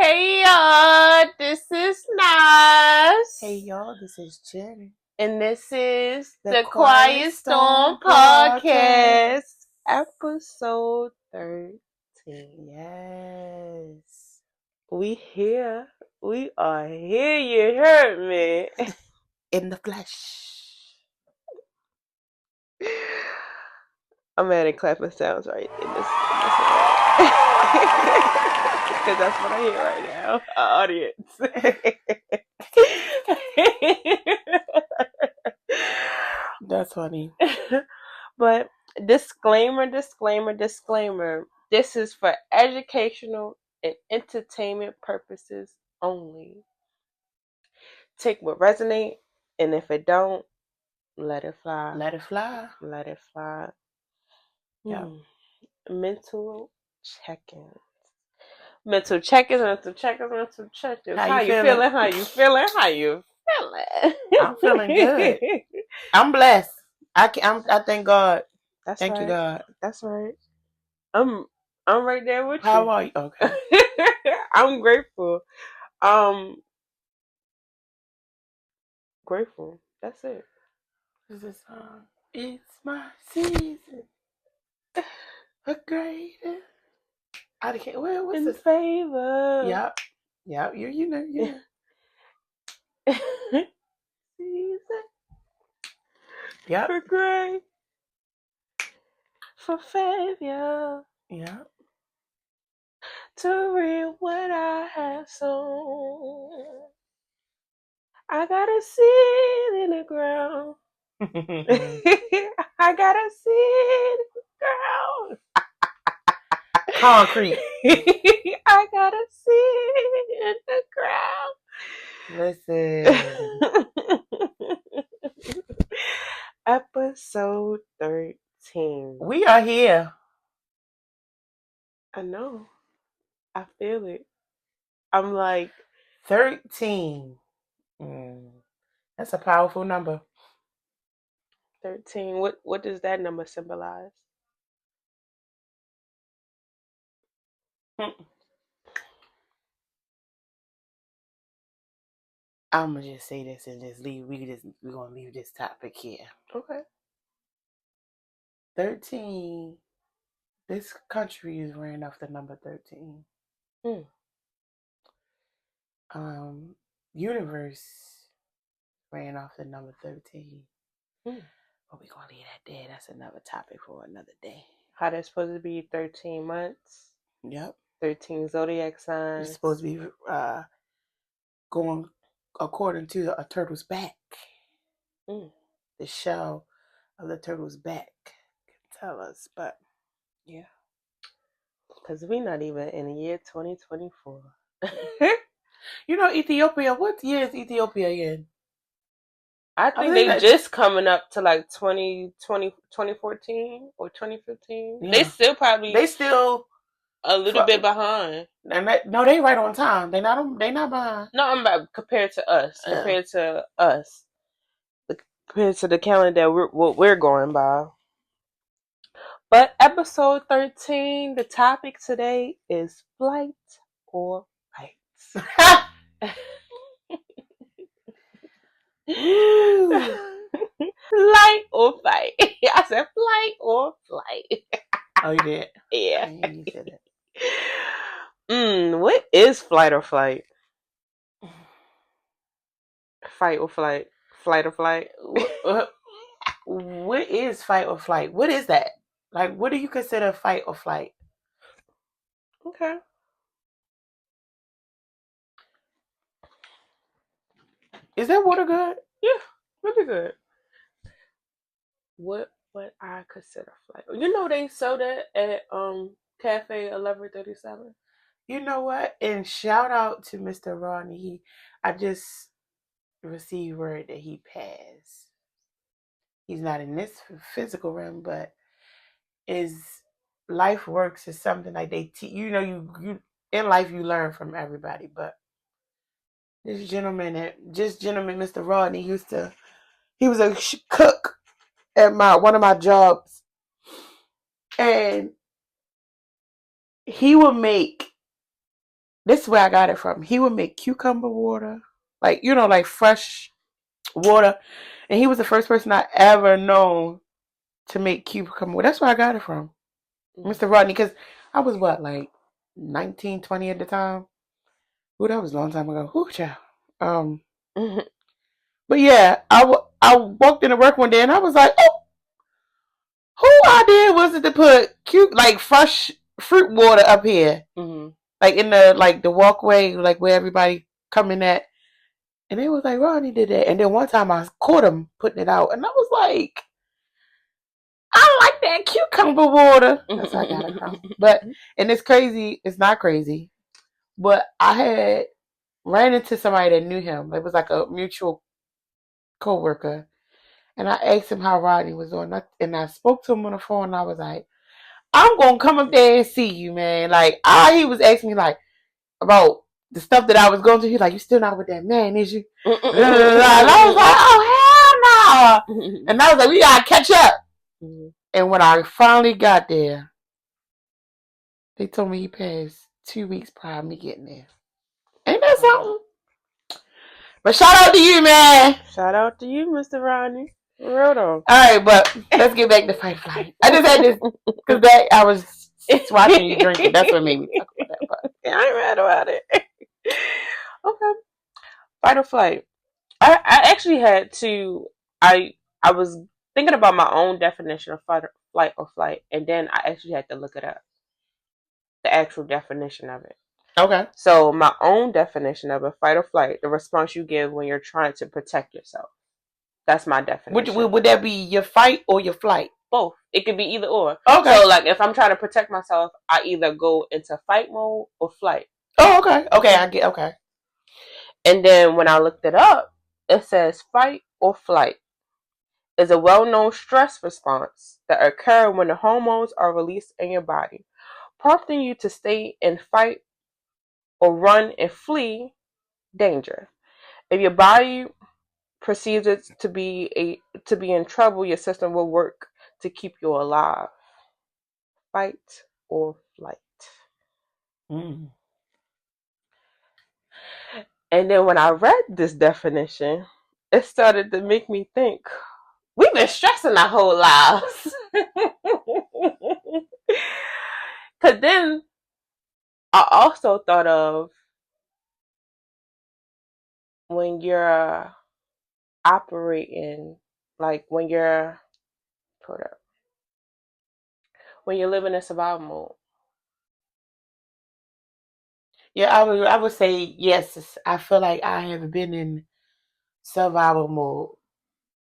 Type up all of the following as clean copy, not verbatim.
Hey y'all, this is Nas. Hey y'all, this is Jenny. And this is the QuietStorm QuietStorm Podcast Episode 13. Yes. We here. We are here, you heard me. In the flesh. I'm adding clapping sounds right in this because that's what I hear right now. Our audience. That's funny. But disclaimer. This is for educational and entertainment purposes only. Take what resonate, and if it don't, let it fly. Let it fly. Let it fly. Yeah. Mental check-ins. Mental check-ins. How you feeling? I'm feeling good. I'm blessed. I thank God. That's thank right. you, God. That's right. I'm right there with you. How are you? Okay. I'm grateful. Grateful. That's it. This is it's my season. A greater. I can't. What's In this? favor. Yep. You know. Season. Yep. For grace. For favor. Yep. To reap what I have sown. I got a seed in the ground. I got a seed in the ground. Concrete. I got a seed in the ground. Listen. Episode 13. We are here. I know. I feel it. I'm like 13. That's a powerful number. 13. What does that number symbolize? I'm gonna just say this and just leave. We're gonna leave this topic here. Okay. 13. This country is ran off the number 13. Universe ran off the number 13. But we're gonna leave that there. That's another topic for another day. How there's supposed to be 13 months. Yep. 13 zodiac signs. It's supposed to be going according to A Turtle's Back. The show of The Turtle's Back can tell us, but yeah. Because we're not even in the year 2024. You know, Ethiopia, what year is Ethiopia in? I think they just coming up to like 2014 or 2015. Yeah. They still a little bit behind. No, they right on time. They not behind. No, I'm about compared to us. Compared to the calendar what we're going by. But episode 13, the topic today is flight or fight. Flight or fight. I said flight or flight. Oh, you did? Yeah. You said it. What is flight or flight? Fight or flight? Flight or flight? What is fight or flight? What is that? Like, what do you consider fight or flight? Okay. Is that water good? Yeah, really good. What I consider flight? You know they sell that at Cafe 1137. You know what? And shout out to Mr. Ronnie. I just received word that he passed. He's not in this physical realm, but his life works is something like they teach. You know, you in life you learn from everybody, but this gentleman, Mr. Rodney, he was a cook at one of my jobs, and he would make this is where I got it from. He would make cucumber water, like, you know, like fresh water. And he was the first person I ever known to make cucumber water. That's where I got it from. Mr. Rodney, because I was what, like 19, 20 at the time? Ooh, that was a long time ago. Ooh, child. But yeah, I walked into work one day and I was like, oh, who idea was it to put like fresh fruit water up here? Mm-hmm. Like in the walkway, like where everybody coming at. And they was like, Ronnie did that. And then one time I caught him putting it out. And I was like, I like that cucumber water. That's how I got it from. But, and it's crazy. It's not crazy. But I had ran into somebody that knew him. It was like a mutual co-worker. And I asked him how Rodney was doing. And I spoke to him on the phone. And I was like, I'm going to come up there and see you, man. Like, he was asking me, like, about the stuff that I was going through. He's like, you still not with that man, is you? And I was like, oh, hell no. And I was like, we got to catch up. And when I finally got there, they told me he passed 2 weeks prior to me getting there. Ain't that something? But shout out to you, man. Shout out to you, Mr. Rodney. Real though. All right, but let's get back to Fight or Flight. I just had this because I was watching you drink it. That's what made me talk about that part. Yeah, I ain't mad about it. Okay. Fight or flight. I actually had to. I was thinking about my own definition of fight or flight, and then I actually had to look it up. The actual definition of it. Okay. So my own definition of a fight or flight, the response you give when you're trying to protect yourself. That's my definition. Would that be your fight or your flight? Both. It could be either or. Okay. So like if I'm trying to protect myself, I either go into fight mode or flight. Oh, okay. Okay, I get okay. And then when I looked it up, it says fight or flight is a well-known stress response that occurs when the hormones are released in your body, prompting you to stay in fight or run and flee danger. If your body perceives it to be in trouble, your system will work to keep you alive. Fight or flight. Mm. And then when I read this definition, it started to make me think, we've been stressing our whole lives. Because then I also thought of when you're operating, like when you're living in survival mode. Yeah, I would say yes. I feel like I have been in survival mode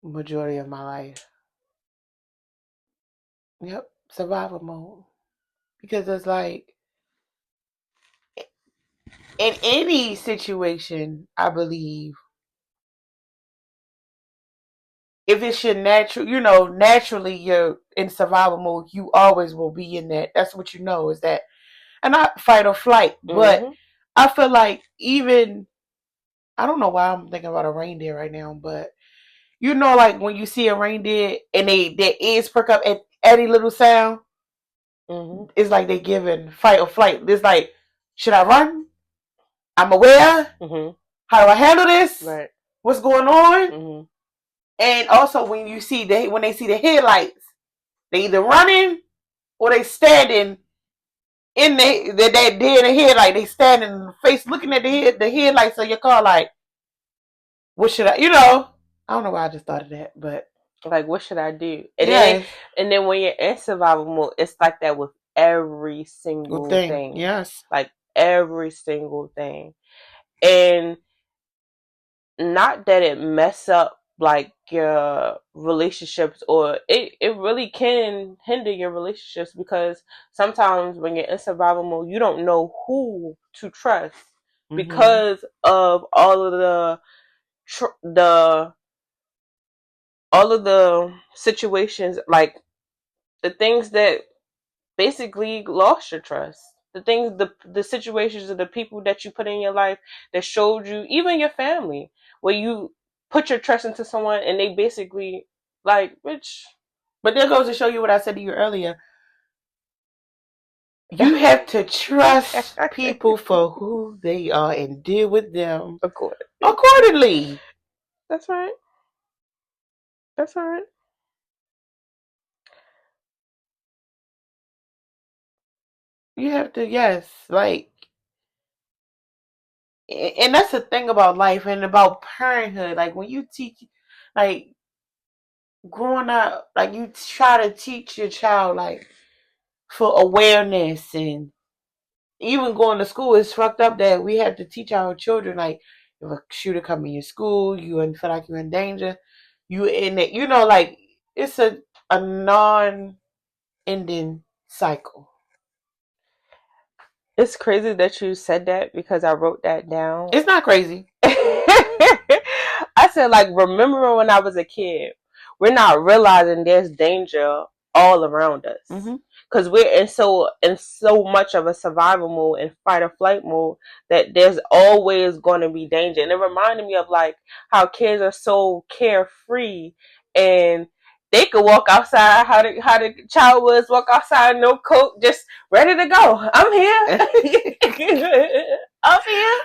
majority of my life. Yep, survival mode. Because it's like in any situation, I believe, if it's your naturally you're in survival mode, you always will be in that. That's what you know is that, and not fight or flight. But I feel like even, I don't know why I'm thinking about a reindeer right now, but you know, like when you see a reindeer and their ears perk up at any little sound, it's like they giving fight or flight. It's like, should I run? I'm aware. How do I handle this? Right. What's going on? And also when they see the headlights, they either running or they standing in that dead in the headlight. They standing in the face looking at the headlights of your car like, what should I, I don't know why I just thought of that, but like, what should I do? And then when you're in survival mode, it's like that with every single thing. Yes. Like every single thing. And not that it mess up like your relationships, or it really can hinder your relationships, because sometimes when you're in survival mode, you don't know who to trust because of all of the situations, like the things that basically lost your trust. The situations of the people that you put in your life that showed you, even your family, where you put your trust into someone and they basically like, which. But that goes to show you what I said to you earlier. You have to trust people for who they are and deal with them accordingly. That's right. That's right. You have to, yes, like, and that's the thing about life and about parenthood. Like, when you teach, like, growing up, like, you try to teach your child, like, for awareness, and even going to school, it's fucked up that we have to teach our children, like, if a shooter come in your school, you feel like you're in danger, you in it, like, it's a non-ending cycle. It's crazy that you said that because I wrote that down. It's not crazy. I said, like, remember when I was a kid, we're not realizing there's danger all around us. Because we're in so much of a survival mode and fight or flight mode that there's always going to be danger. And it reminded me of, like, how kids are so carefree and they could walk outside, how the child was, walk outside, no coat, just ready to go. I'm here. I'm here.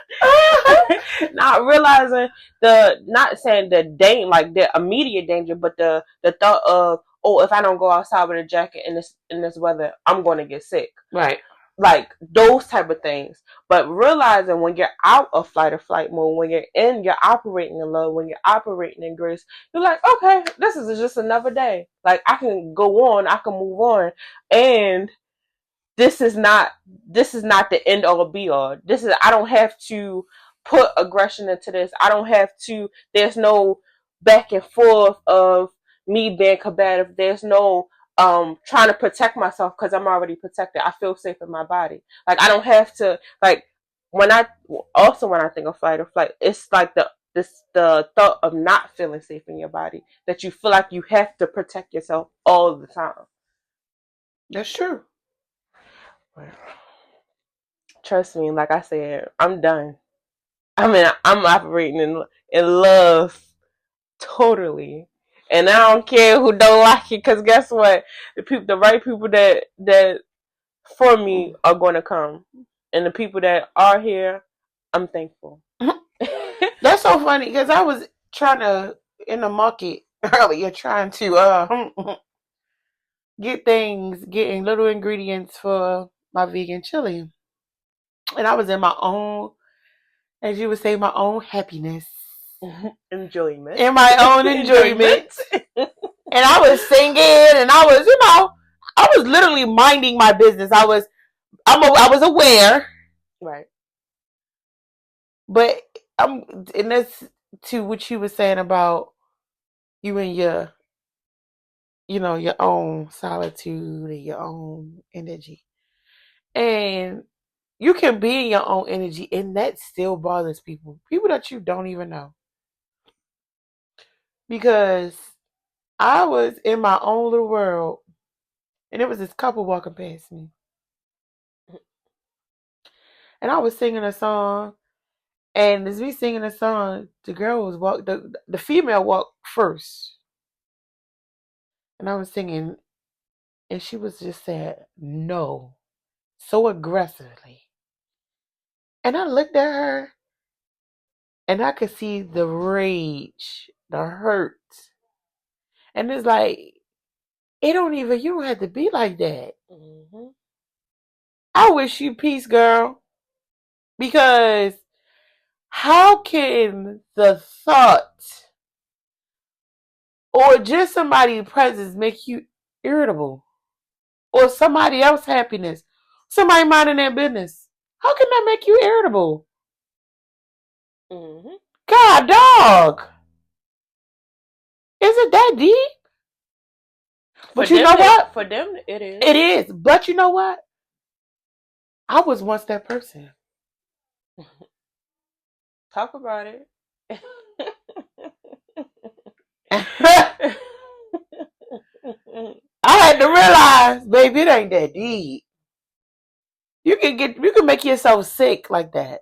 Not realizing not saying the danger, like the immediate danger, but the thought of, oh, if I don't go outside with a jacket in this weather, I'm going to get sick. Right. Like those type of things. But realizing when you're out of fight or flight mode, when you're operating in love, when you're operating in grace, you're like, okay, this is just another day. Like, I can go on, I can move on, and this is not the end all be all. I don't have to put aggression into this. I don't have to. There's no back and forth of me being combative. There's no trying to protect myself because I'm already protected. I feel safe in my body. Like, I don't have to, like, when I think of fight or flight, it's like the thought of not feeling safe in your body, that you feel like you have to protect yourself all the time. That's true. Trust me, like I said, I'm done. I mean, I'm operating in love totally. And I don't care who don't like it, because guess what? The right people that for me are going to come. And the people that are here, I'm thankful. That's so funny, because I was trying to, in the market earlier, trying to getting little ingredients for my vegan chili. And I was in my own, as you would say, my own happiness. Enjoyment. In my own enjoyment. And I was singing, and I was, I was literally minding my business. I was aware. Right. But and that's to what you were saying about you and your, your own solitude and your own energy. And you can be in your own energy, and that still bothers people that you don't even know. Because I was in my own little world, and there was this couple walking past me. And I was singing a song, and as we singing a song, the girl was the female walked first. And I was singing, and she was just saying no so aggressively. And I looked at her, and I could see the rage, the hurt. And it's like, you don't have to be like that. Mm-hmm. I wish you peace, girl. Because how can the thought or just somebody's presence make you irritable? Or somebody else's happiness? Somebody minding their business. How can that make you irritable? Mm-hmm. God, dog. Is it that deep? But you know what? For them, it is. It is. But you know what? I was once that person. Talk about it. I had to realize, baby, it ain't that deep. You can make yourself sick like that.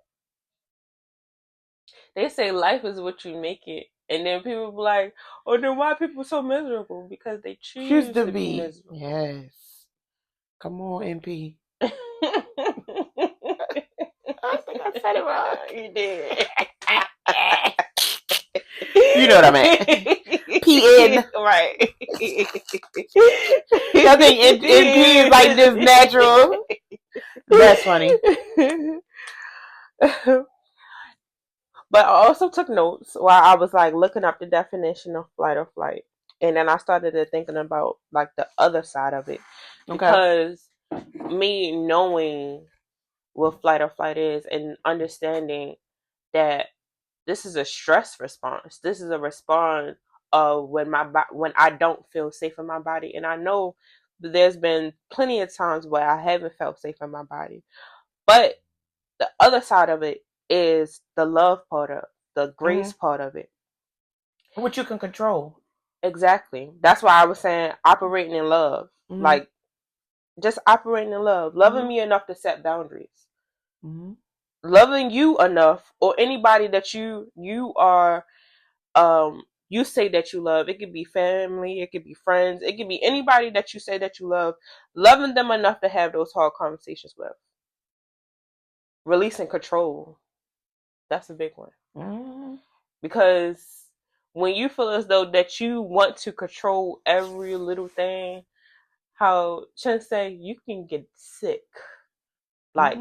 They say life is what you make it. And then people be like, oh, then why are people so miserable? Because they choose to be miserable. Yes. Come on, NP. I said it wrong. You did. You know what I meant. PN. Right. I think NP is like this natural. That's funny. But I also took notes while I was like looking up the definition of flight or flight. And then I started thinking about like the other side of it. Okay. Because me knowing what flight or flight is and understanding that this is a stress response. This is a response of when I don't feel safe in my body. And I know there's been plenty of times where I haven't felt safe in my body. But the other side of it is the love part of the grace part of it. What you can control. Exactly. That's why I was saying operating in love. Like just operating in love. Loving me enough to set boundaries. Loving you enough, or anybody that you are you say that you love. It could be family, it could be friends, it could be anybody that you say that you love. Loving them enough to have those hard conversations with. Releasing control. That's a big one. Because when you feel as though that you want to control every little thing, how Chen say, you can get sick. Like,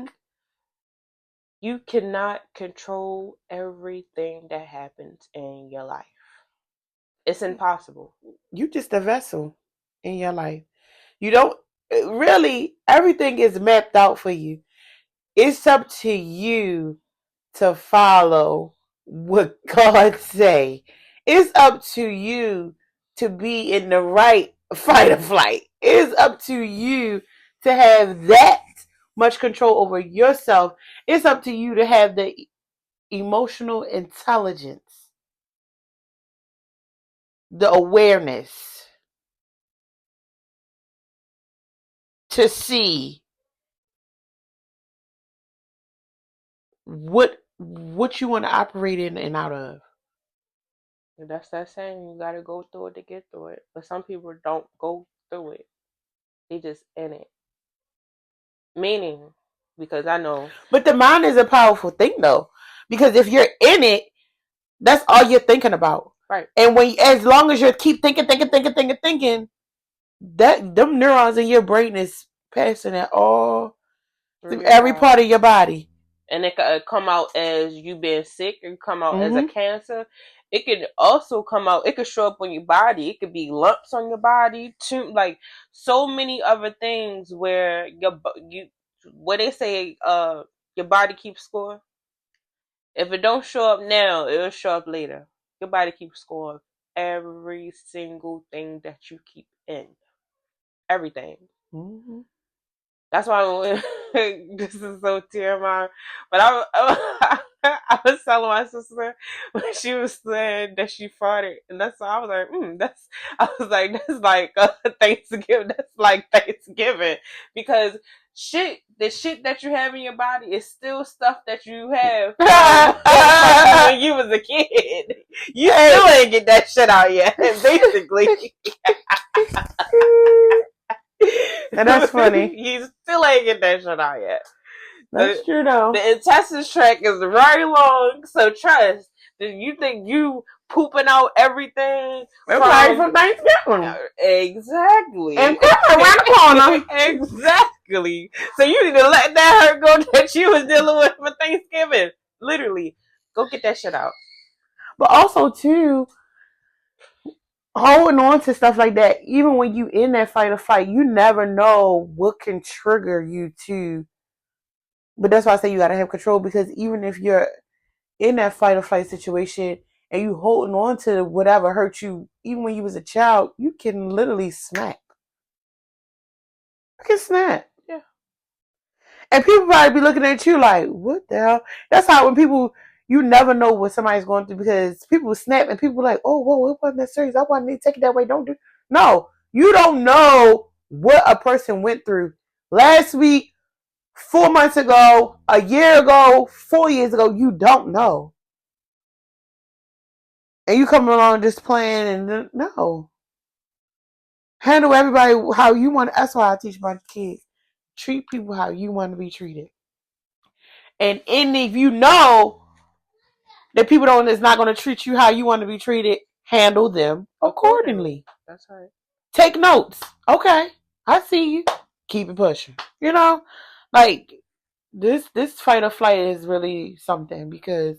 you cannot control everything that happens in your life. It's impossible. You just a vessel in your life. You don't really, everything is mapped out for you. It's up to you to follow what God say. It's up to you to be in the right fight or flight. It's up to you to have that much control over yourself. It's up to you to have the emotional intelligence, the awareness to see what you want to operate in and out of. And that's that saying, you gotta go through it to get through it. But some people don't go through it. They just in it. Meaning, because I know. But the mind is a powerful thing though. Because if you're in it, that's all you're thinking about. Right. And as long as you keep thinking, that them neurons in your brain is passing at all through every part of your body. And it could come out as you being sick. It could come out as a cancer. It could also come out. It could show up on your body. It could be lumps on your body too. Like so many other things where where they say your body keeps score. If it don't show up now, it'll show up later. Your body keeps score of every single thing that you keep in. Everything. That's why this is so terrifying. But I was telling my sister when she was saying that she farted, and that's why I was like, that's like Thanksgiving. That's like Thanksgiving because the shit that you have in your body is still stuff that you have when you was a kid. You still ain't get that shit out yet, basically. And that's funny. You still ain't get that shit out yet. That's true though. The intestines tract is very long, so trust. You think you pooping out everything from Thanksgiving? Exactly. And around the corner. Exactly. So you need to let that hurt go that you was dealing with for Thanksgiving. Literally, go get that shit out. But also too, holding on to stuff like that, even when you in that fight or flight, you never know what can trigger you to. But that's why I say you gotta have control, because even if you're in that fight or flight situation and you holding on to whatever hurt you, even when you was a child, you can literally snap. You can snap. Yeah. And people probably be looking at you like, what the hell? That's how when people, you never know what somebody's going through, because people snap and people like, oh, whoa, it wasn't that serious. I wasn't need to take it that way. Don't do. No, you don't know what a person went through last week, 4 months ago, a year ago, 4 years ago. You don't know. And you come along just playing and no. Handle everybody how you want. That's why I teach my kids. Treat people how you want to be treated. And if you know that people is not going to treat you how you want to be treated, handle them accordingly. That's right. Take notes. Okay, I see you. Keep it pushing. You know, like this fight or flight is really something, because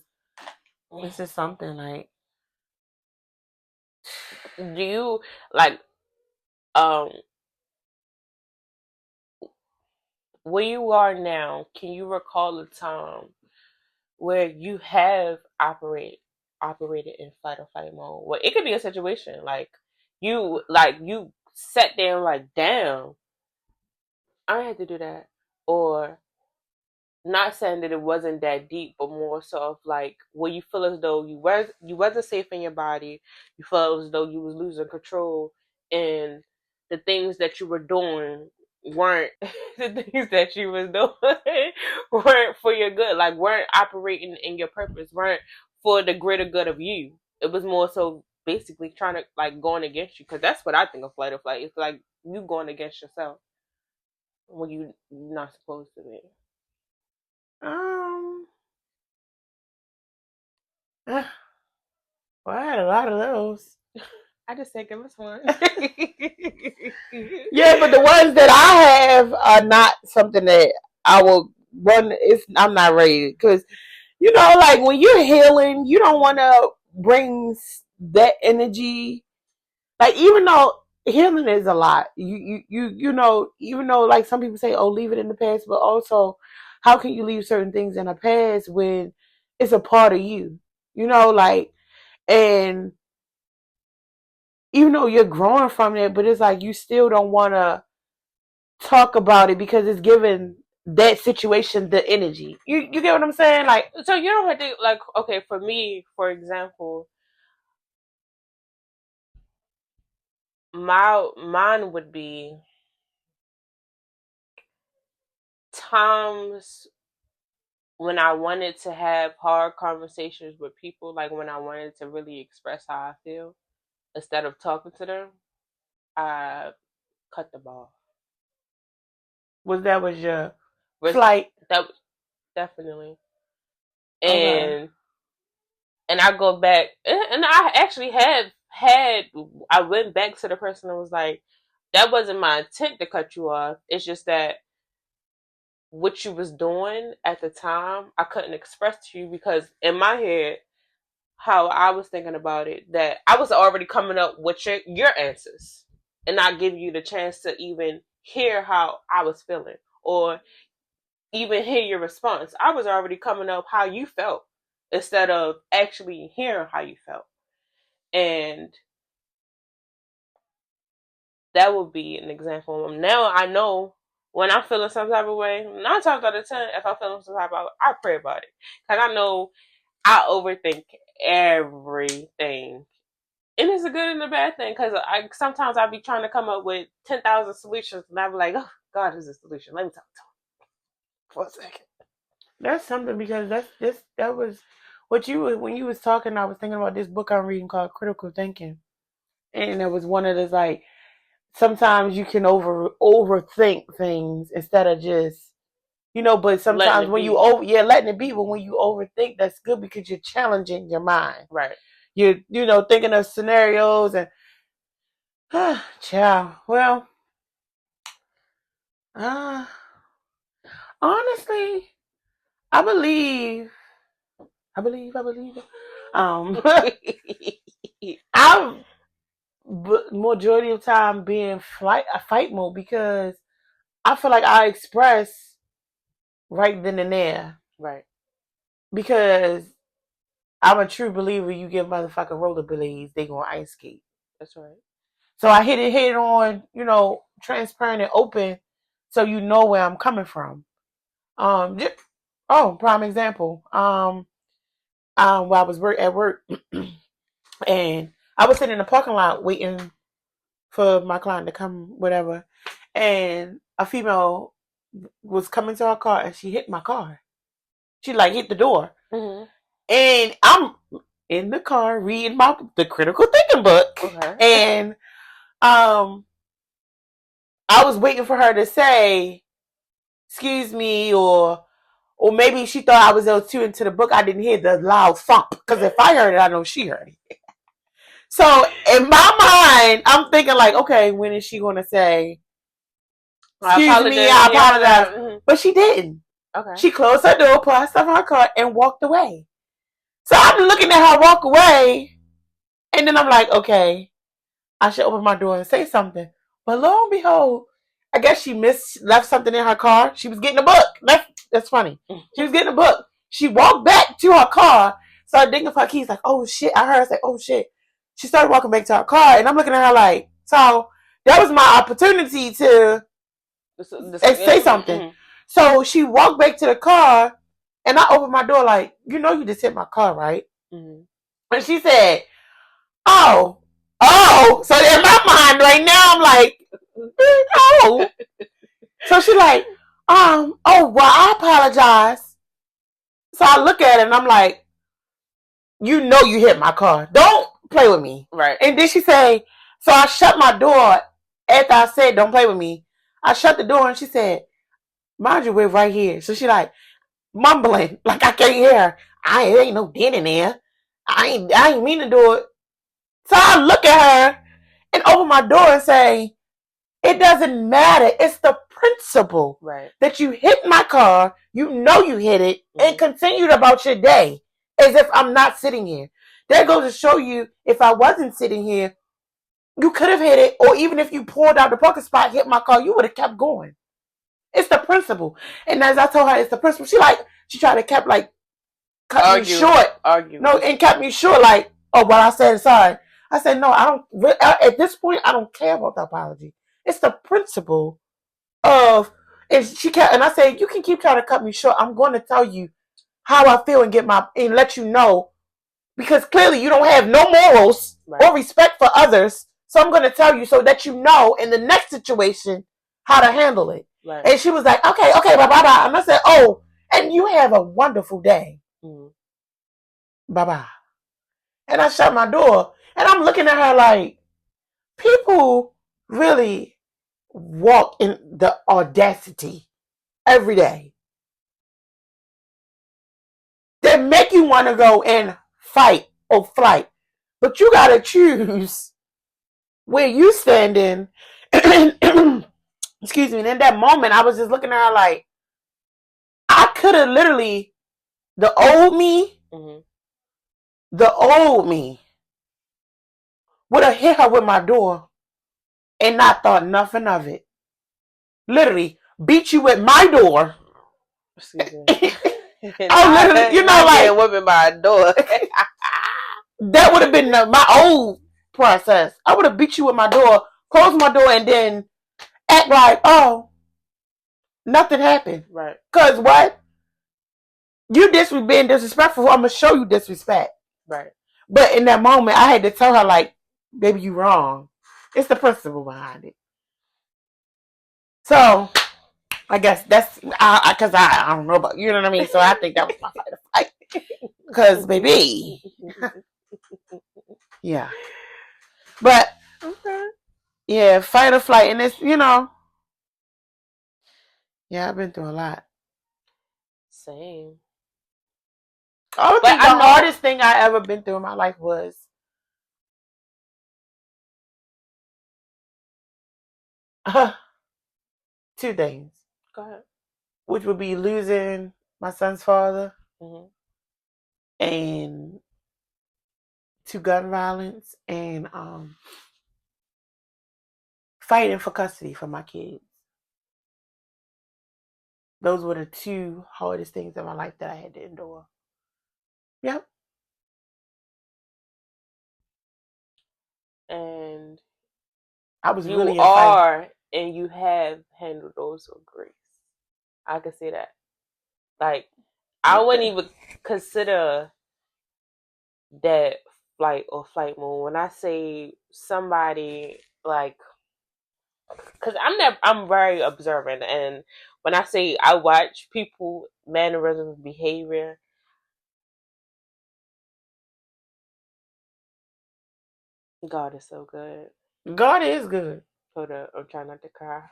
this is something like. Do you like where you are now? Can you recall a time where you have operated in fight or flight mode? Well, it could be a situation like you sat there and like, damn, I had to do that, or not saying that it wasn't that deep, but more so of like where you feel as though you wasn't safe in your body, you felt as though you was losing control, and the things that you were doing weren't the things that you was doing weren't for your good, like weren't operating in your purpose, weren't for the greater good of you. It was more so basically trying to like going against you, because that's what I think of flight or flight. It's like you going against yourself when you're not supposed to be. Well, I had a lot of those. I just said give us one. Yeah, but the ones that I have are not something that I will run. I'm not ready, because you know, like when you're healing, you don't want to bring that energy. Like, even though healing is a lot, you know, even though like some people say, oh, leave it in the past, but also, how can you leave certain things in the past when it's a part of you? You know, like, and even though you're growing from it, but it's like you still don't want to talk about it because it's giving that situation the energy. You get what I'm saying? Like, so you don't have to, like, okay, for me, for example, mine would be times when I wanted to have hard conversations with people, like when I wanted to really express how I feel, instead of talking to them, I cut them off. was your flight? That definitely. And and I go back, and I actually I went back to the person and was like, that wasn't my intent to cut you off. It's just that what you was doing at the time, I couldn't express to you, because in my head, how I was thinking about it, that I was already coming up with your answers and not giving you the chance to even hear how I was feeling or even hear your response. I was already coming up how you felt instead of actually hearing how you felt. And that would be an example. Now I know when I'm feeling some type of way, 9 times out of 10, if I'm feeling some type of way, I pray about it. Because I know I overthink everything. And it's a good and a bad thing, because sometimes I'll be trying to come up with 10,000 solutions, and I'll be like, oh, God is a solution. Let me talk to him for a second. That's something, because that was what when you was talking, I was thinking about this book I'm reading called Critical Thinking. And it was one of those, like, sometimes you can overthink things instead of just, you know, but sometimes when letting it be, but when you overthink, that's good, because you're challenging your mind. Right. You're, thinking of scenarios and, child. Well, honestly, I believe it. I'm majority of time being fight mode, because I feel like I express right then and there. Right. Because I'm a true believer, you give motherfucking rollerblades, they gonna ice skate. That's right. So I hit it on, transparent and open, so you know where I'm coming from. Prime example. While I was at work, and I was sitting in the parking lot waiting for my client to come, whatever, and a female was coming to our car, and she hit my car. She hit the door, and I'm in the car reading the critical thinking book, and I was waiting for her to say, "Excuse me," or Or maybe she thought I was too into the book. I didn't hear the loud thump. Because if I heard it, I know she heard it. So in my mind, I'm thinking like, okay, when is she going to say, excuse me, I apologize. Mm-hmm. But she didn't. Okay. She closed her door, put her stuff in her car, and walked away. So I'm looking at her walk away, and then I'm like, okay, I should open my door and say something. But lo and behold, I guess she left something in her car. She was getting a book. That's funny. She was getting a book. She walked back to her car, started digging for her keys, like, oh shit. I heard her say, oh shit. She started walking back to her car, and I'm looking at her like, so that was my opportunity to say something. Mm-hmm. So she walked back to the car, and I opened my door like, you know you just hit my car, right? Mm-hmm. And she said, oh. So in my mind right now, I'm like, oh. So she like, oh, well, I apologize. So I look at it, and I'm like, you know you hit my car. Don't play with me. Right. And then she say, so I shut my door after I said, don't play with me. I shut the door, and she said, mind you, we're right here. So she like mumbling, like I can't hear her. There ain't no dent in there. I ain't mean to do it. So I look at her and open my door and say, it doesn't matter. It's the principle that you hit my car, you know you hit it, and continued about your day as if I'm not sitting here. That goes to show you, if I wasn't sitting here, you could have hit it, or even if you pulled out the parking spot, hit my car, you would have kept going. It's the principle. And as I told her, it's the principle. She tried to kept like cut me short. No, and kept me short like, oh, well, I said sorry. I said, no, I don't, at this point, I don't care about the apology. It's the principle of, and I said, you can keep trying to cut me short. I'm going to tell you how I feel and let you know, because clearly you don't have no morals or respect for others. So I'm going to tell you so that you know in the next situation how to handle it. Right. And she was like, okay, bye-bye. And I said, oh, and you have a wonderful day. Mm-hmm. Bye-bye. And I shut my door. And I'm looking at her like, people really walk in the audacity every day that make you want to go and fight or flight. But you got to choose where you standing. Excuse me. And in that moment, I was just looking at her like, I could have literally, the old me would have hit her with my door and not thought nothing of it. Literally, beat you with my door. Excuse me. I literally, you know, like whipping by a door. That would have been my old process. I would have beat you with my door, close my door, and then act like, oh, nothing happened. Right. Because what? You being disrespectful, I'm going to show you disrespect. Right. But in that moment, I had to tell her, like, baby, you wrong. It's the principle behind it. So, I guess that's, because I don't know about, you know what I mean? So I think that was my fight or fight. Because, baby. Yeah. But, yeah, fight or flight. And it's, you know. Yeah, I've been through a lot. Same. I think the hardest thing I ever been through in my life was two things. Go ahead. Which would be losing my son's father and to gun violence and fighting for custody for my kids. Those were the two hardest things in my life that I had to endure. Yep. And I was you really and you have handled those with grace. I can say that. Like, I wouldn't even consider that flight or flight mode. When I say somebody, like, because I'm very observant, and when I say I watch people, mannerisms, behavior, God is so good. God is good. Hold up, I'm trying not to cry.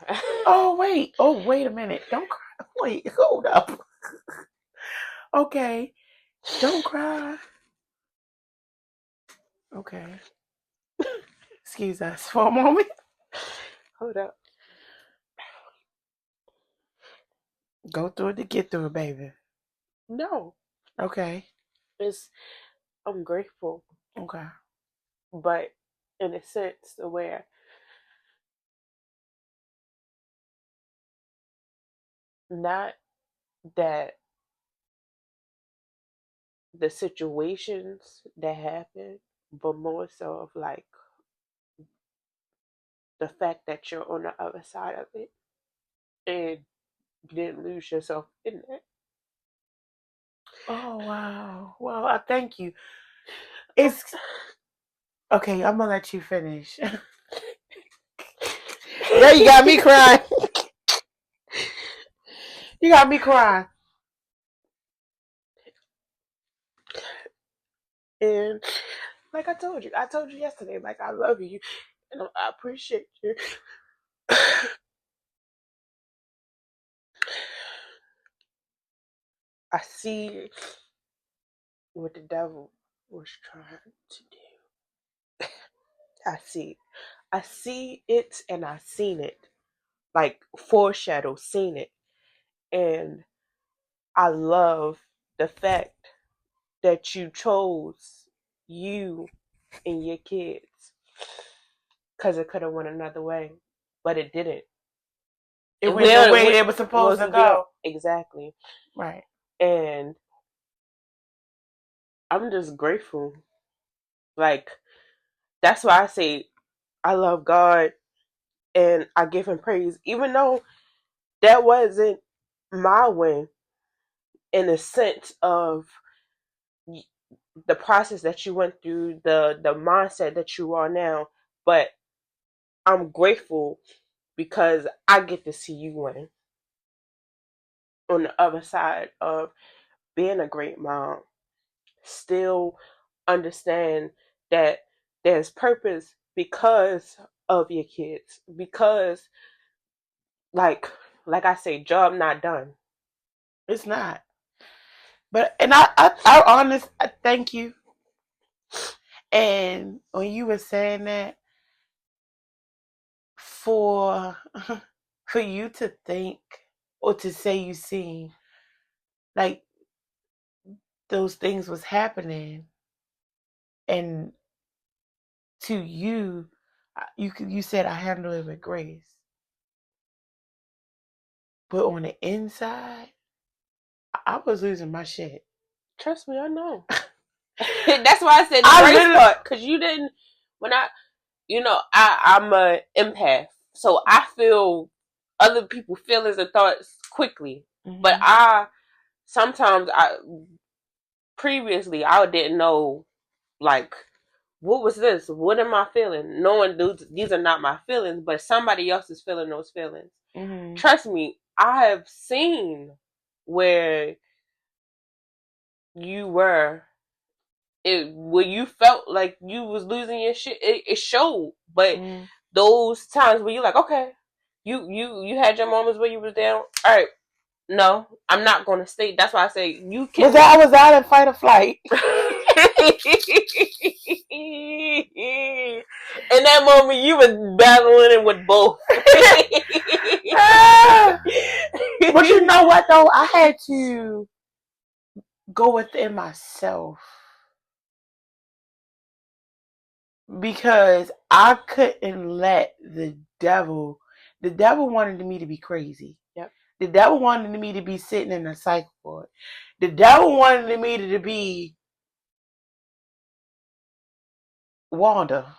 Oh, wait a minute. Don't cry. Wait, hold up. Okay. Don't cry. Okay. Excuse us for a moment. Hold up. Go through it to get through it, baby. No. Okay. I'm grateful. Okay. But in a sense where not that the situations that happen, but more so of like the fact that you're on the other side of it and you didn't lose yourself in that. Oh, wow. Well, I thank you. It's okay. I'm gonna let you finish. There, you got me crying. You got me crying. And like I told you yesterday, like I love you and I appreciate you. I see what the devil was trying to do. I see it and I seen it. Like foreshadow, seen it. And I love the fact that you chose you and your kids. Because it could have went another way. But it didn't. It went the way it was supposed to go. Exactly. Right. And I'm just grateful. Like, that's why I say I love God and I give him praise. Even though that wasn't my win in the sense of the process that you went through, the mindset that you are now. But I'm grateful because I get to see you win on the other side of being a great mom. Still understand that there's purpose because of your kids. Because like I say, job not done. It's not. But and I thank you. And when you were saying that, for you to think or to say you seen like those things was happening, and to you, you said I handle it with grace, but on the inside, I was losing my shit. Trust me, I know. That's why I said the grace part, because you didn't. When I'm a empath, so I feel other people's feelings and thoughts quickly. Mm-hmm. But sometimes previously I didn't know, like, what was this? What am I feeling? Knowing these are not my feelings, but somebody else is feeling those feelings. Mm-hmm. Trust me, I have seen where you were. When you felt like you was losing your shit, it showed. But those times where you're like, okay, you had your moments where you was down. All right, no, I'm not going to stay. That's why I say you can. I was out in fight or flight. In that moment, you was battling it with both. But you know what, though? I had to go within myself because I couldn't let the devil wanted me to be crazy. Yep. The devil wanted me to be sitting in a psych ward. The devil wanted me to be Wanda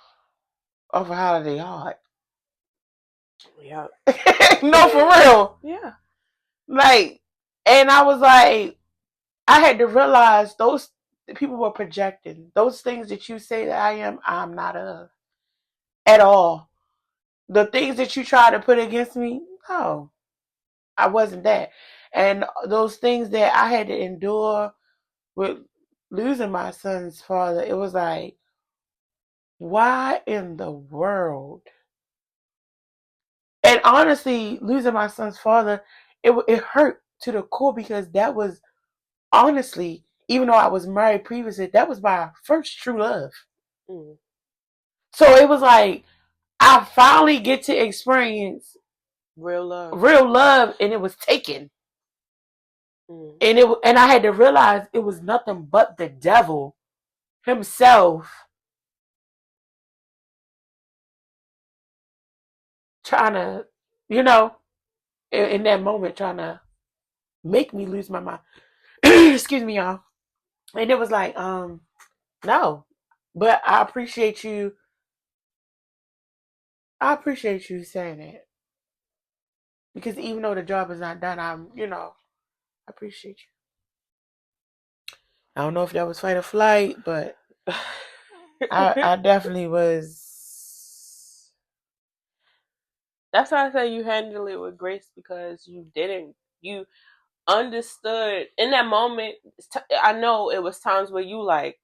of Holiday Heart. Yeah. No, for real. Yeah. Like, and I was like, I had to realize those people were projecting. Those things that you say that I'm not of. At all. The things that you try to put against me, no. I wasn't that. And those things that I had to endure with losing my son's father, it was like, why in the world? And honestly, losing my son's father, it hurt to the core because that was honestly, even though I was married previously, that was my first true love. Mm. So it was like I finally get to experience Real love. and it was taken. Mm. And I had to realize it was nothing but the devil himself trying to, in that moment, trying to make me lose my mind. Excuse me, y'all. And it was like, no. But I appreciate you. I appreciate you saying that. Because even though the job is not done, I appreciate you. I don't know if that was fight or flight, but I definitely was. That's why I say you handle it with grace, because you understood in that moment. I know it was times where you like,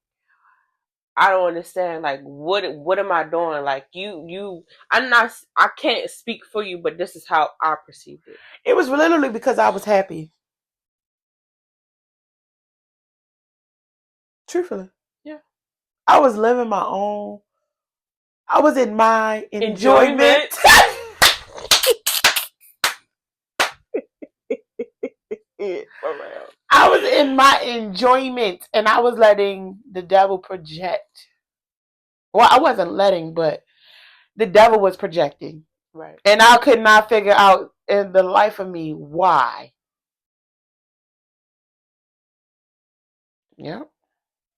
I don't understand, like, what am I doing? Like, I can't speak for you, but this is how I perceived it. It was literally because I was happy. Truthfully. Yeah. I was living my own. I was in my enjoyment. I was in my enjoyment, and I was letting the devil project. Well, I wasn't letting, but the devil was projecting. Right. And I could not figure out in the life of me why. Yeah.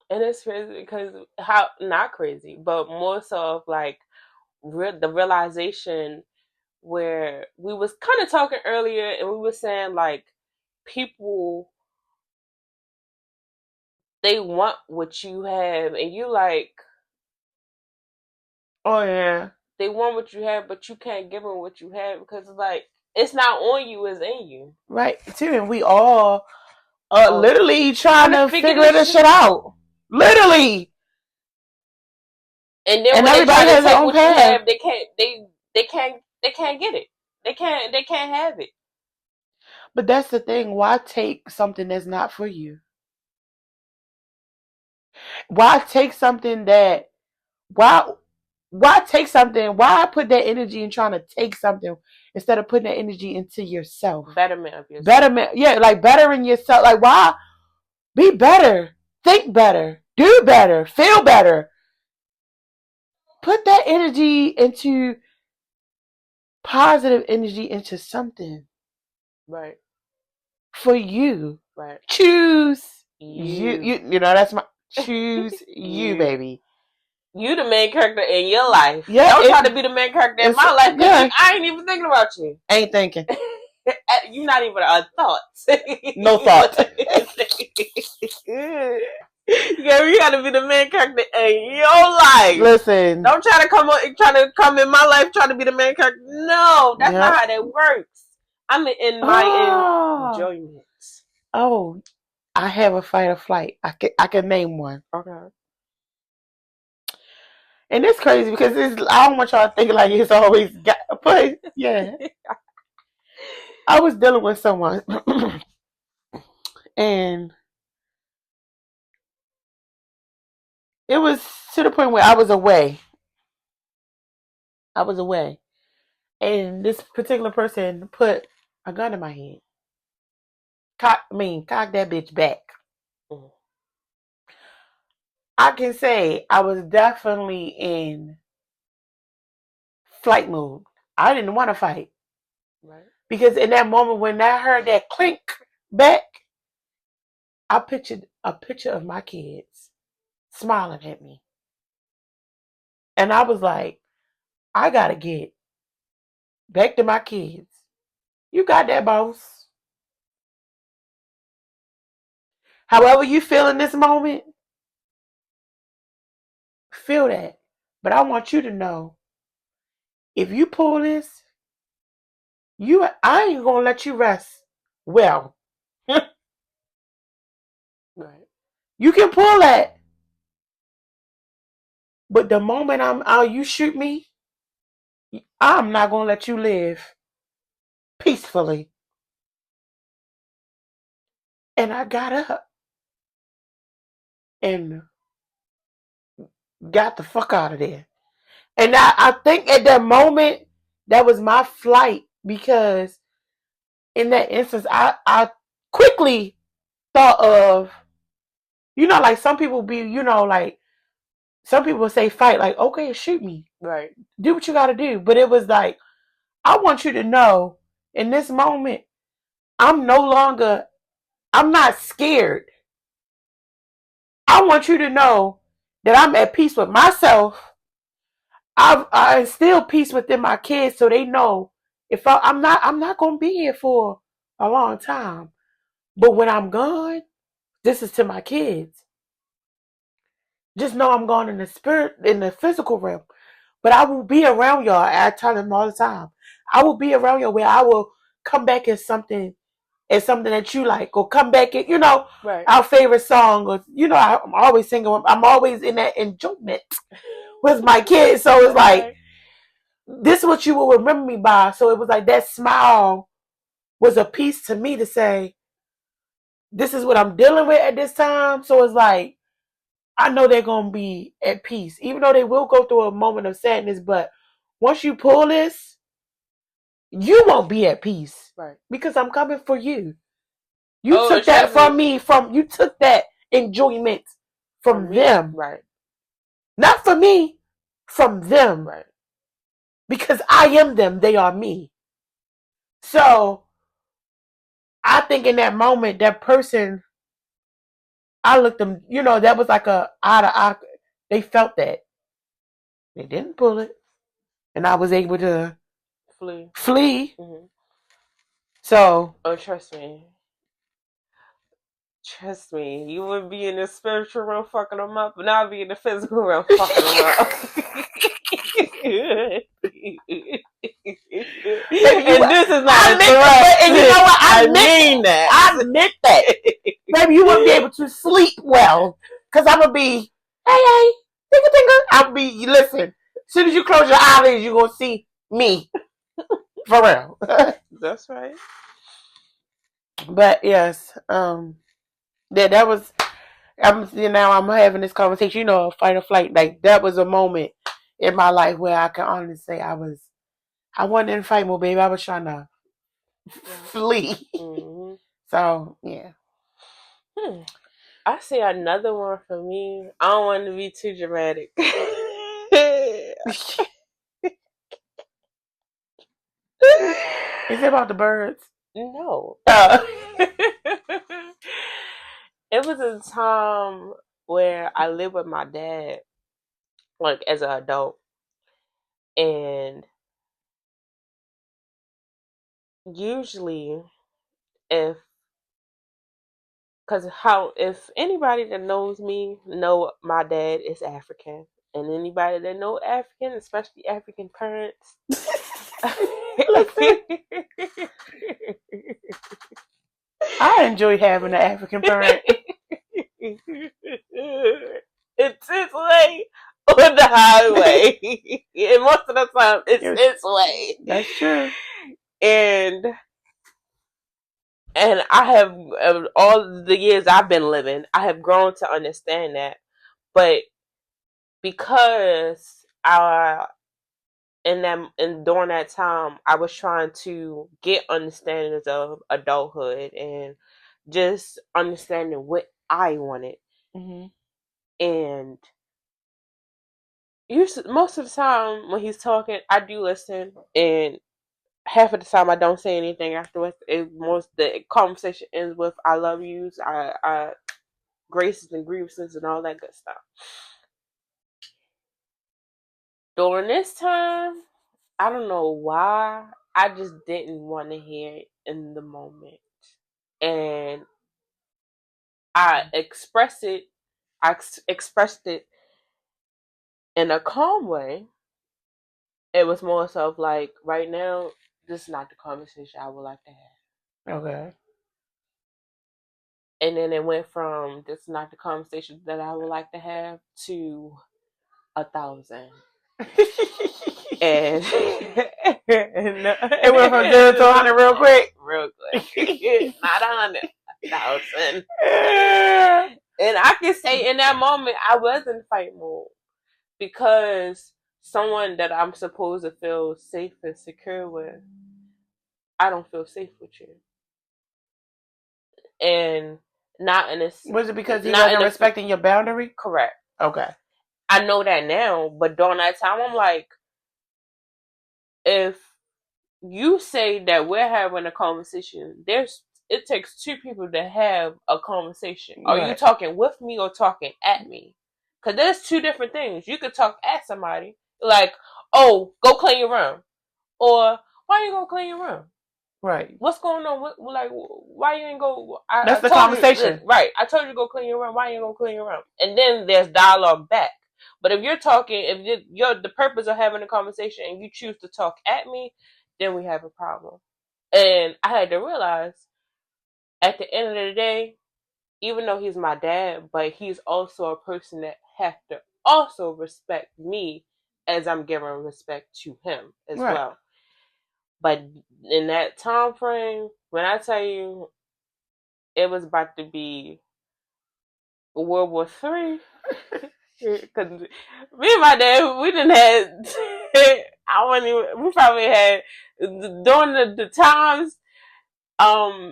And it's crazy because not crazy, but more so of like the realization where we was kind of talking earlier, and we were saying like people, they want what you have, and you like, oh yeah, they want what you have, but you can't give them what you have because it's like it's not on you, it's in you. Right, too. And we all literally trying to figure this shit out. Literally. And then when everybody they try to take what path. You have, they can't get it. They can't have it. But that's the thing. Why take something that's not for you? Why take something that why take something? Why put that energy in trying to take something instead of putting that energy into yourself? Betterment of yourself. Betterment, yeah, like bettering yourself. Like, why be better? Think better. Do better. Feel better. Put that energy into positive energy into something. Right. For you. Right. Choose you. You know, that's my choose you, baby. You the main character in your life. Yeah, don't try to be the main character in my life, because I ain't even thinking about you. Ain't thinking. You're not even a thought. No thought. Yeah, you gotta be the main character in your life. Listen, don't try to come in my life trying to be the main character. No, that's not how that works. I'm in my enjoyment. Oh, I have a fight or flight. I can name one. Okay. And it's crazy because I don't want y'all to think like it's always got, but yeah. I was dealing with someone and it was to the point where I was away. And this particular person put a gun in my head. Cock that bitch back. Mm. I can say I was definitely in flight mode. I didn't want to fight. Right. Because in that moment when I heard that clink back, I pictured a picture of my kids smiling at me. And I was like, I gotta get back to my kids. You got that, boss. However you feel in this moment, feel that. But I want you to know, if you pull this, I ain't gonna let you rest well. Right. You can pull that. But the moment you shoot me, I'm not gonna let you live peacefully. And I got up. and got the fuck out of there. And I think at that moment, that was my flight, because in that instance, I quickly thought of, like some people be, like some people say fight, like, okay, shoot me. Right. Do what you got to do. But it was like, I want you to know in this moment, I'm not scared. I want you to know that I'm at peace with myself. I instill peace within my kids, so they know if I'm not going to be here for a long time. But when I'm gone, this is to my kids. Just know I'm gone in the spirit, in the physical realm. But I will be around y'all. I tell them all the time. I will be around y'all where I will come back as something that you like, or come back at, right. our favorite song, or, I'm always singing. I'm always in that enjoyment with my kids. So it's like, this is what you will remember me by. So it was like that smile was a piece to me to say, this is what I'm dealing with at this time. So it's like, I know they're going to be at peace, even though they will go through a moment of sadness. But once you pull this, you won't be at peace. Right. Because I'm coming for you. You took that from me. You took that enjoyment from them. Right. Not for me, from them. Right. Because I am them, they are me. So I think in that moment, that person, I looked them, that was like a eye to eye. They felt that. They didn't pull it. And I was able to flee. Mm-hmm. So. Oh, trust me. Trust me. You would be in the spiritual realm fucking them up, and I'll be in the physical realm fucking them up. And this is not a threat. And you know what? I mean that. I admit that. Maybe you wouldn't be able to sleep well. Because I'm going to be, hey, tinker. I'll be, listen, as soon as you close your eyelids, you're going to see me. For real. That's right. But yes, that was, now I'm having this conversation, fight or flight. Like, that was a moment in my life where I can honestly say I wasn't in fight mode, baby. I was trying to flee. Mm-hmm. So, yeah. I see another one for me. I don't want to be too dramatic. Is it about the birds? No. It was a time where I lived with my dad, like as an adult, and usually if anybody that knows me know my dad is African, and anybody that know African, especially African parents, I enjoy having an African parent. It's his way on the highway, and most of the time it's his way. That's true. And I have, all the years I've been living, I have grown to understand that. But because during that time, I was trying to get understandings of adulthood and just understanding what I wanted. Mm-hmm. And most of the time when he's talking, I do listen, and half of the time I don't say anything afterwards. The conversation ends with "I love yous," I graces and grievances and all that good stuff. During this time, I don't know why, I just didn't want to hear it in the moment, and I expressed it. Expressed it in a calm way. It was more so like, right now, this is not the conversation I would like to have. Okay. And then it went from, this is not the conversation that I would like to have, to 1,000. And it went from 0 to 100 real quick. Real quick. Not 100, 1,000. And I can say in that moment, I was in fight mode because someone that I'm supposed to feel safe and secure with, I don't feel safe with you. And not in a... Was it because he wasn't respecting your boundary? Correct. Okay. I know that now, but during that time, I'm like, if you say that we're having a conversation, it takes two people to have a conversation. Are you talking with me or talking at me? Because there's two different things. You could talk at somebody, like, oh, go clean your room. Or, why you gonna clean your room? Right. What's going on? Like, why you ain't go? That's the conversation. Right. I told you to go clean your room. Why you ain't gonna clean your room? And then there's dialogue back. But if you're talking, if you're the purpose of having a conversation and you choose to talk at me, then we have a problem. And I had to realize, at the end of the day, even though he's my dad, but he's also a person that has to also respect me as I'm giving respect to him as well. But in that time frame, when I tell you it was about to be World War III, because me and my dad, we didn't have, we probably had, during the times,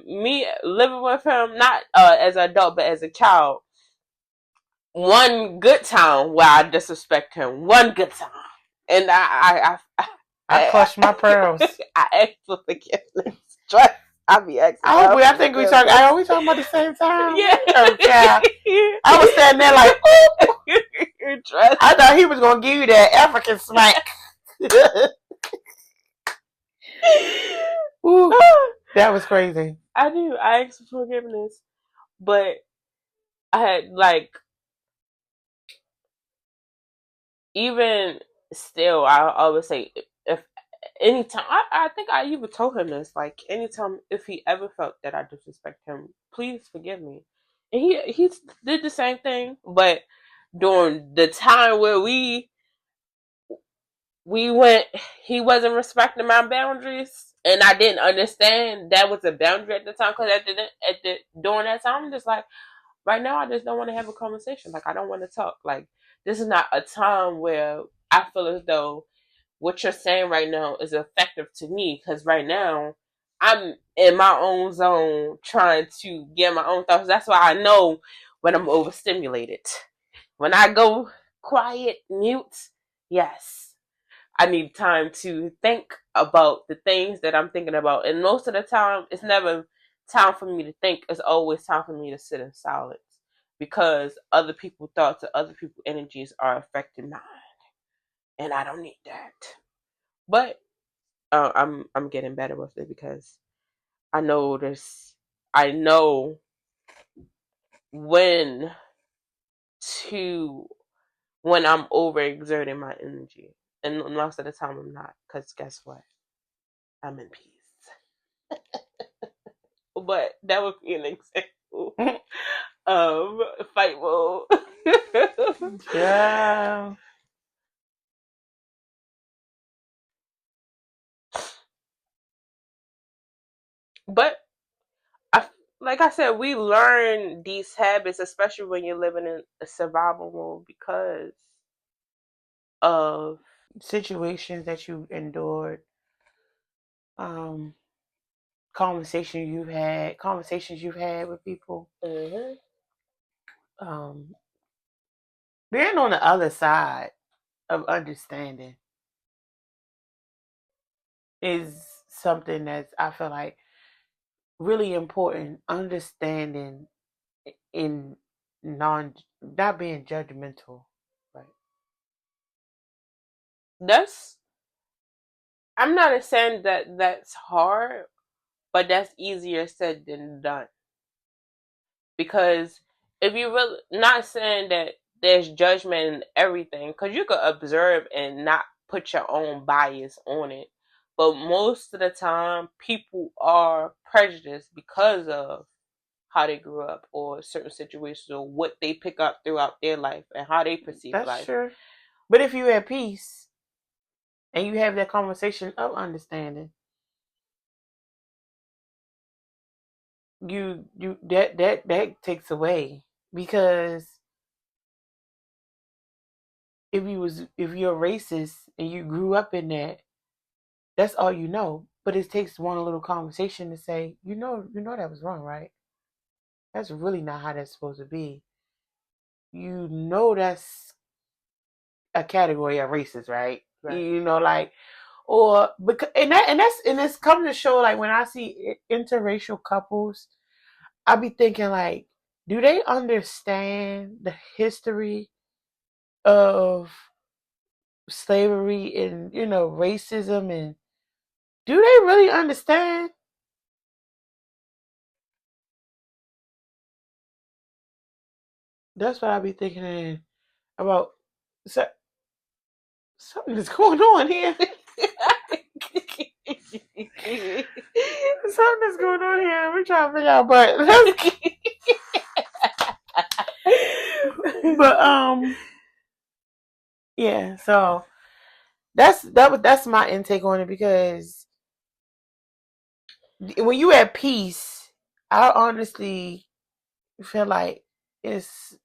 me living with him, not as an adult, but as a child, one good time where I disrespect him, one good time. And I clutch my pearls. I ask for forgiveness. I be asking. I think we talking about the same time. Yeah. Okay. I was standing there like, ooh. I thought he was gonna give you that African smack. Ooh, that was crazy. I asked for forgiveness, but I had even still, I always say, if anytime, I think I even told him this, like, anytime, if he ever felt that I disrespect him, please forgive me. And he did the same thing, but during the time where we went, he wasn't respecting my boundaries, and I didn't understand that was a boundary at the time, because during that time, I'm just like, right now, I just don't want to have a conversation. Like, I don't want to talk. Like, this is not a time where I feel as though what you're saying right now is effective to me, because right now I'm in my own zone trying to get my own thoughts. That's why I know when I'm overstimulated. When I go quiet, mute, yes, I need time to think about the things that I'm thinking about. And most of the time, it's never time for me to think. It's always time for me to sit in silence, because other people's thoughts or other people's energies are affecting mine. And I don't need that. But I'm getting better with it, because I know when I'm overexerting my energy. And most of the time I'm not, because guess what? I'm in peace. But that would be an example of fight mode. Yeah. But like I said, we learn these habits, especially when you're living in a survival mode, because of situations that you endured, conversations you've had with people. Mm-hmm. Being on the other side of understanding is something that I feel like really important. Understanding in not being judgmental, right? I'm not saying that that's hard, but that's easier said than done. Because if you really, not saying that there's judgment in everything, because you could observe and not put your own bias on it. But most of the time, people are prejudiced because of how they grew up, or certain situations, or what they pick up throughout their life and how they perceive life. That's true. But if you're at peace and you have that conversation of understanding, you that takes away Because if you're racist and you grew up in that, that's all you know. But it takes one little conversation to say, you know that was wrong, right? That's really not how that's supposed to be. You know that's a category of racist, right? You know, like, or because and it's come to show, like, when I see interracial couples, I be thinking, like, do they understand the history of slavery and, racism, and do they really understand? That's what I be thinking about. So, something is going on here. Something is going on here. We're trying to figure out, but yeah. So that's my intake on it, because when you at peace, I honestly feel like it's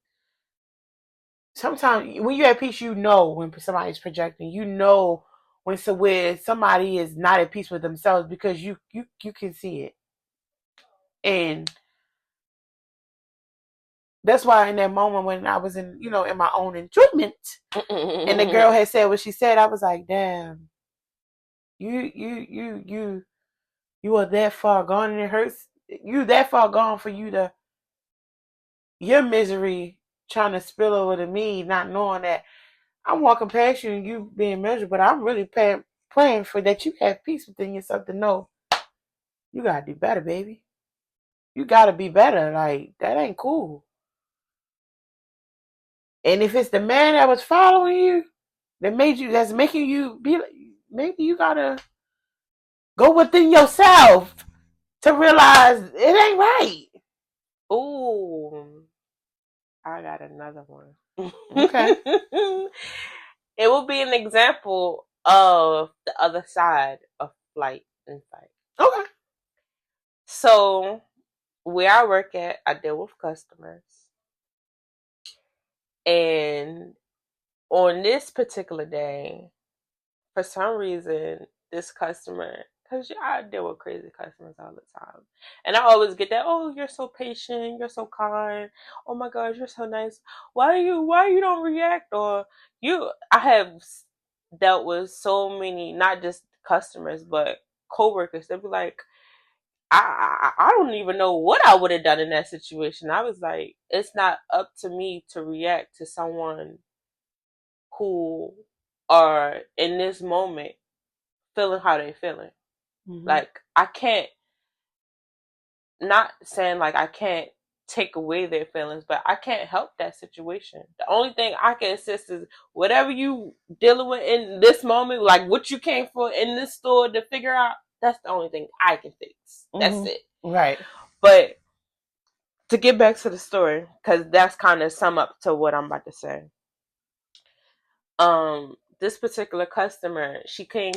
sometimes when you're at peace, you know when somebody's projecting. You know when somebody is not at peace with themselves, because you can see it. And that's why in that moment when I was in my own enjoyment, and the girl had said what she said, I was like, damn, you are that far gone, and it hurts. You that far gone for your misery trying to spill over to me, not knowing that I'm walking past you and you being miserable, but I'm really praying for that you have peace within yourself to know you gotta do better, baby. You gotta be better. Like, that ain't cool. And if it's the man that was following you, that's making you be, maybe you gotta go within yourself to realize it ain't right. Ooh, I got another one. Okay. It will be an example of the other side of flight and fight. Okay. So, where I work at, I deal with customers. And on this particular day, for some reason, this customer, because I deal with crazy customers all the time, and I always get that, oh, you're so patient, you're so kind, oh my gosh, you're so nice, why you don't react? Or I have dealt with so many, not just customers, but coworkers. They'd be like, I don't even know what I would have done in that situation. I was like, it's not up to me to react to someone who are in this moment feeling how they feeling. Mm-hmm. Like, I can't, not saying like I can't take away their feelings, but I can't help that situation. The only thing I can assist is whatever you dealing with in this moment, like what you came for in this store to figure out, that's the only thing I can fix. That's it. Right. But to get back to the story, because that's kind of sum up to what I'm about to say. This particular customer, she came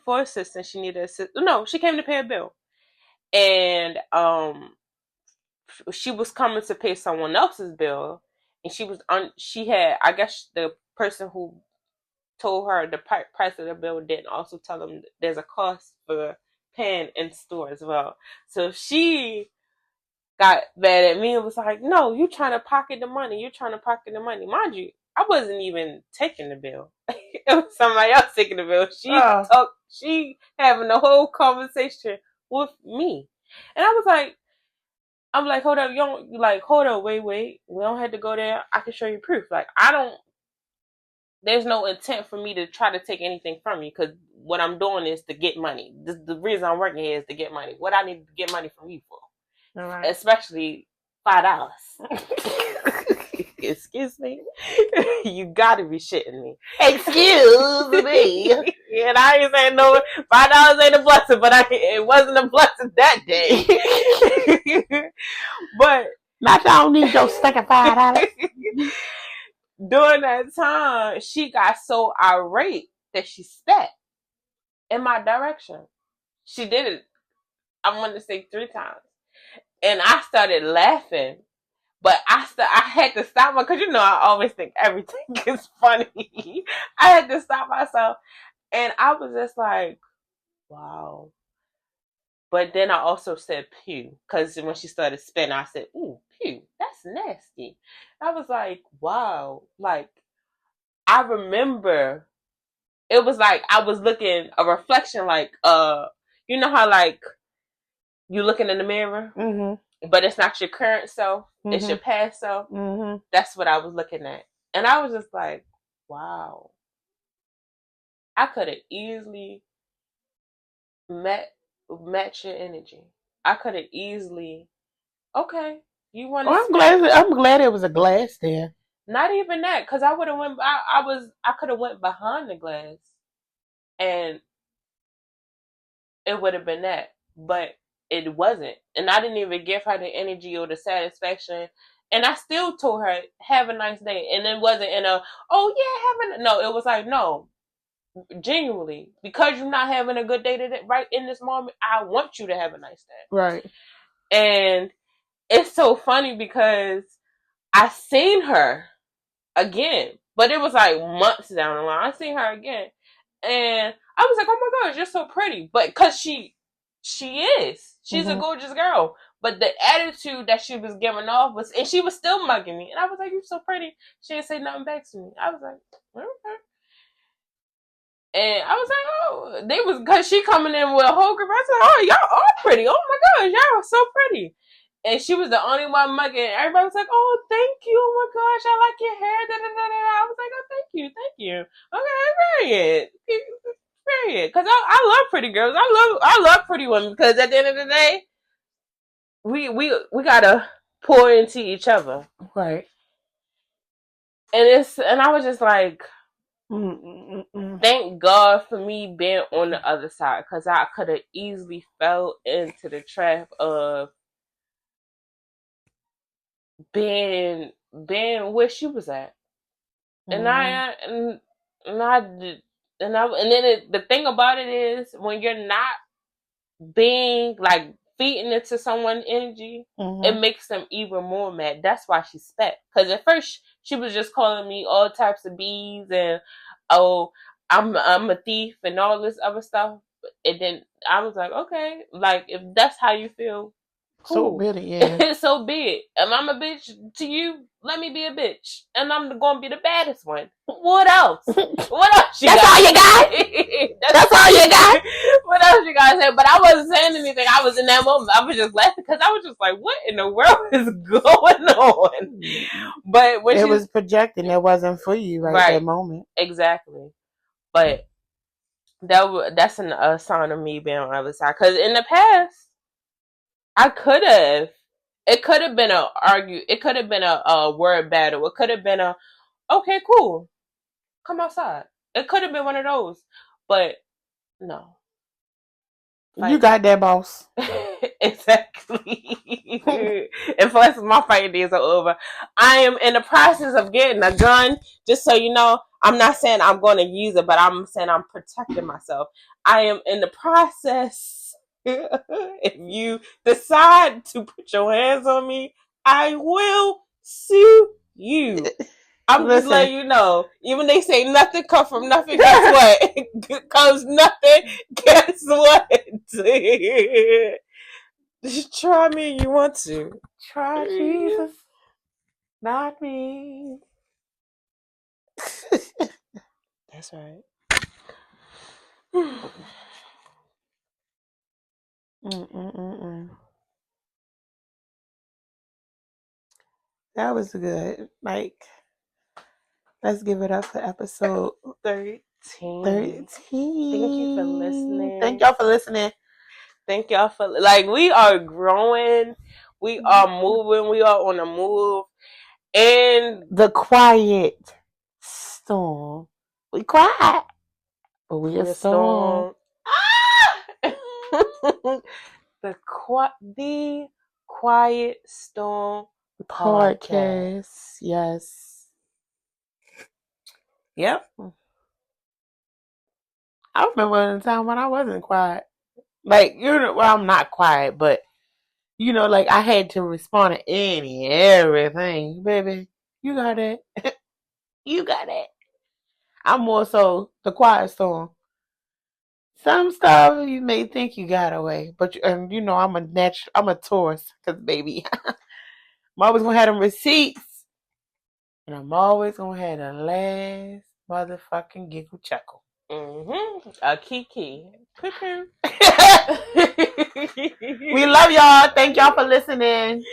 for assistance. She needed assistance. No, she came to pay a bill, and she was coming to pay someone else's bill, and she had, I guess the person who told her the price of the bill didn't also tell them there's a cost for paying in store as well. So she got mad at me and was like, no, you trying to pocket the money. You're trying to pocket the money. Mind you, I wasn't even taking the bill. It was somebody else taking the bill. She having the whole conversation with me. And I'm like, hold up, wait. We don't have to go there. I can show you proof. Like, there's no intent for me to try to take anything from you, because what I'm doing is to get money. The reason I'm working here is to get money. What I need to get money from you for? Right. Especially $5. Excuse me. You gotta be shitting me. Excuse me. And I ain't saying no, $5 ain't a blessing, but it wasn't a blessing that day. But not, I don't need your stinking $5. During that time, she got so irate that she spat in my direction. She did it, I want to say 3 times. And I started laughing. But I had to stop myself, because I always think everything is funny. I had to stop myself, and I was just like, wow. But then I also said pew, because when she started spinning, I said, ooh, pew, that's nasty. I was like, wow. Like, I remember it was like I was looking a reflection, like, you know how, like, you looking in the mirror, but it's not your current self, it's your past self. That's what I was looking at. And I was just like, wow. I could have easily match your energy. I could have easily, okay, you want to. I'm glad it was a glass there. Not even that, because I would have went. I could have went behind the glass, and it would have been that, but it wasn't, and I didn't even give her the energy or the satisfaction. And I still told her, "Have a nice day," and it wasn't in a, "Oh yeah, no." It was like, no, genuinely, because you're not having a good day today, right in this moment, I want you to have a nice day. Right. And it's so funny because I seen her again, but it was like months down the line. I seen her again, and I was like, "Oh my gosh, you're so pretty!" But because she's a gorgeous girl. But the attitude that she was giving off was, and she was still mugging me, and I was like, "You're so pretty." She didn't say nothing back to me. I was like, okay. And I was like, oh, they was, because she coming in with a whole group. I said, oh, y'all are pretty. Oh my gosh, y'all are so pretty. And she was the only one mugging. Everybody was like, oh, thank you. Oh my gosh, I like your hair. Da, da, da, da. I was like, oh, thank you. Okay, period. Because I love pretty girls. I love pretty women, because at the end of the day, we gotta pour into each other. Right. And I was just like, thank God for me being on the other side, because I could have easily fell into the trap of being where she was at. And the thing about it is, when you're not being like feeding into someone's energy, it makes them even more mad. That's why she spat. Because at first she was just calling me all types of B's and, oh, I'm a thief and all this other stuff. And then I was like, okay, like, if that's how you feel, cool. So be it, yeah. So be it. If I'm a bitch to you, let me be a bitch. And I'm going to be the baddest one. What else? What else you got? That's all you got? That's all you got? What else you guys say? But I wasn't saying anything. I was in that moment. I was just laughing, because I was just like, what in the world is going on? But when it was projecting, it wasn't for you right that moment. Exactly. But that's a sign of me being on the other side. Because in the past, it could have been it could have been a word battle. It could have been a, okay, cool, come outside. It could have been one of those. But no. You got that, boss. Exactly. And plus, my fighting days are over. I am in the process of getting a gun. Just so you know, I'm not saying I'm going to use it, but I'm saying I'm protecting myself. I am in the process. If you decide to put your hands on me, I will sue you. I'm just letting you know. Even they say nothing come from nothing. Guess what? Comes nothing. Guess what? Just try me if you want to. Try Jesus, not me. That's right. That was good. Like, let's give it up for episode 13. 13. Thank you for listening. Thank y'all for listening. Thank y'all for, like, we are growing. We are moving. We are on the move. And the quiet storm. We quiet, but we a storm. The Quiet Storm Podcast. Yes. Yep. I remember a time when I wasn't quiet. Like, well, I'm not quiet, but like I had to respond to everything. Baby, you got it. You got it. I'm more so the quiet storm. Some stuff you may think you got away, but I'm a Taurus, cause baby, I'm always gonna have them receipts, and I'm always gonna have the last motherfucking giggle chuckle. A kiki. We love y'all. Thank y'all for listening.